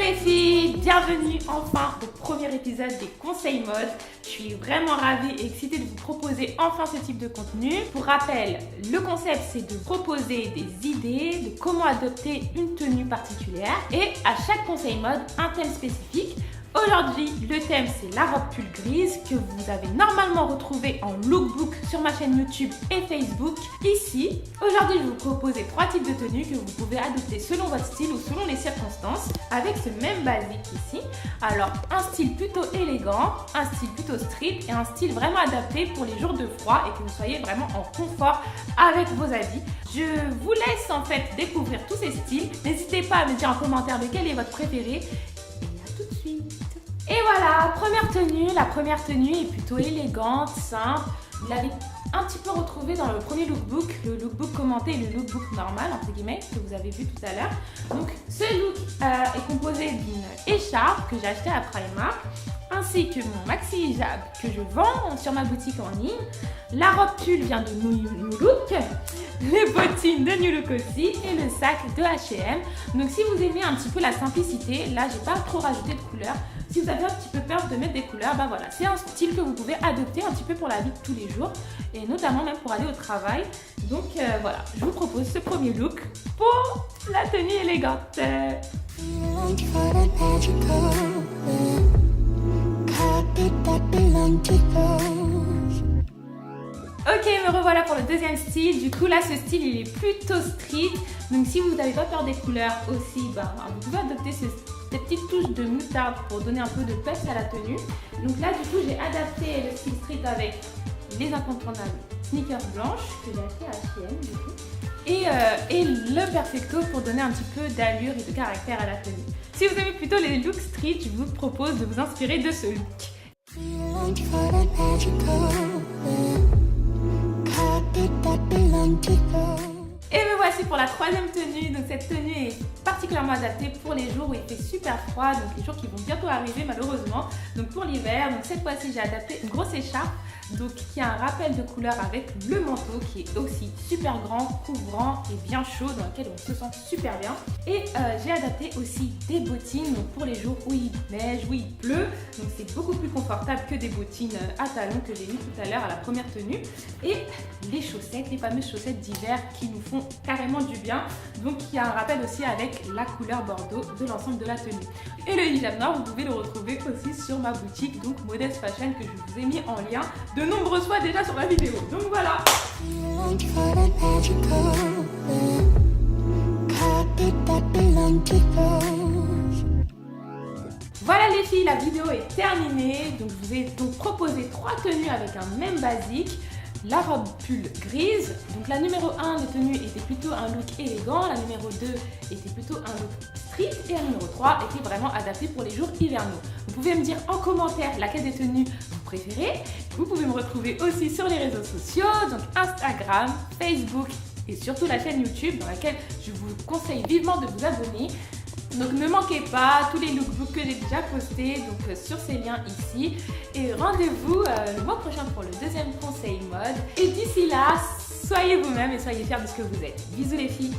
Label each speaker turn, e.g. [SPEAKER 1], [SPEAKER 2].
[SPEAKER 1] les filles, bienvenue enfin au premier épisode des conseils mode. Je suis vraiment ravie et excitée de vous proposer enfin ce type de contenu. Pour rappel, le concept c'est de proposer des idées de comment adopter une tenue particulière et à chaque conseil mode un thème spécifique. Aujourd'hui, le thème c'est la robe pull grise que vous avez normalement retrouvé en lookbook sur ma chaîne YouTube et Facebook. Ici, aujourd'hui je vais vous proposer 3 types de tenues que vous pouvez adopter selon votre style ou selon les circonstances avec ce même basique ici. Alors, un style plutôt élégant, un style plutôt street et un style vraiment adapté pour les jours de froid et que vous soyez vraiment en confort avec vos habits. Je vous laisse en fait découvrir tous ces styles. N'hésitez pas à me dire en commentaire lequel est votre préféré. Et voilà, première tenue. La première tenue est plutôt élégante, simple. Vous l'avez un petit peu retrouvé dans le premier lookbook, le lookbook commenté et le lookbook normal, entre guillemets, que vous avez vu tout à l'heure. Donc, ce look est composé d'une écharpe que j'ai achetée à Primark, ainsi que mon maxi hijab que je vends sur ma boutique en ligne. La robe pull vient de New Look, les bottines de New Look aussi et le sac de H&M. Donc, si vous aimez un petit peu la simplicité, là, j'ai pas trop rajouté de couleurs. Si vous avez un petit peu peur de mettre des couleurs, bah voilà, c'est un style que vous pouvez adopter un petit peu pour la vie de tous les jours et notamment même pour aller au travail. Donc voilà, je vous propose ce premier look pour la tenue élégante. Ok, me revoilà pour le deuxième style. Du coup là, ce style il est plutôt street. Donc si vous n'avez pas peur des couleurs aussi, bah, vous pouvez adopter ces petites touches de moutarde pour donner un peu de peps à la tenue. Donc là du coup j'ai adapté le style street avec les incontournables sneakers blanches que j'ai acheté à H&M du coup. Et le perfecto pour donner un petit peu d'allure et de caractère à la tenue. Si vous aimez plutôt les looks street, je vous propose de vous inspirer de ce look. Et me voici pour la troisième tenue. Donc cette tenue est particulièrement adaptée pour les jours où il fait super froid, donc les jours qui vont bientôt arriver malheureusement. Donc pour l'hiver, donc cette fois-ci j'ai adapté une grosse écharpe donc qui a un rappel de couleur avec le manteau qui est aussi super grand, couvrant et bien chaud dans lequel on se sent super bien. Et j'ai adapté aussi des bottines donc pour les jours où il neige, où il pleut. Donc c'est beaucoup plus confortable que des bottines à talons que j'ai mis tout à l'heure à la première tenue. Et les chaussettes, les fameuses chaussettes d'hiver qui nous font carrément du bien. Donc il y a un rappel aussi avec la couleur bordeaux de l'ensemble de la tenue. Et le hijab noir, vous pouvez le retrouver aussi sur ma boutique, donc Modest Fashion, que je vous ai mis en lien de nombreuses fois déjà sur ma vidéo. Donc voilà. Voilà les filles, la vidéo est terminée. Donc je vous ai donc proposé 3 tenues avec un même basique. La robe pull grise, donc la numéro 1 de tenue était plutôt un look élégant, la numéro 2 était plutôt un look street et la numéro 3 était vraiment adaptée pour les jours hivernaux. Vous pouvez me dire en commentaire laquelle des tenues vous préférez. Vous pouvez me retrouver aussi sur les réseaux sociaux, donc Instagram, Facebook et surtout la chaîne YouTube dans laquelle je vous conseille vivement de vous abonner. Donc ne manquez pas tous les lookbooks que j'ai déjà postés donc sur ces liens ici. Et rendez-vous le mois prochain pour le deuxième conseil mode. Et d'ici là, soyez vous-même et soyez fiers de ce que vous êtes. Bisous les filles!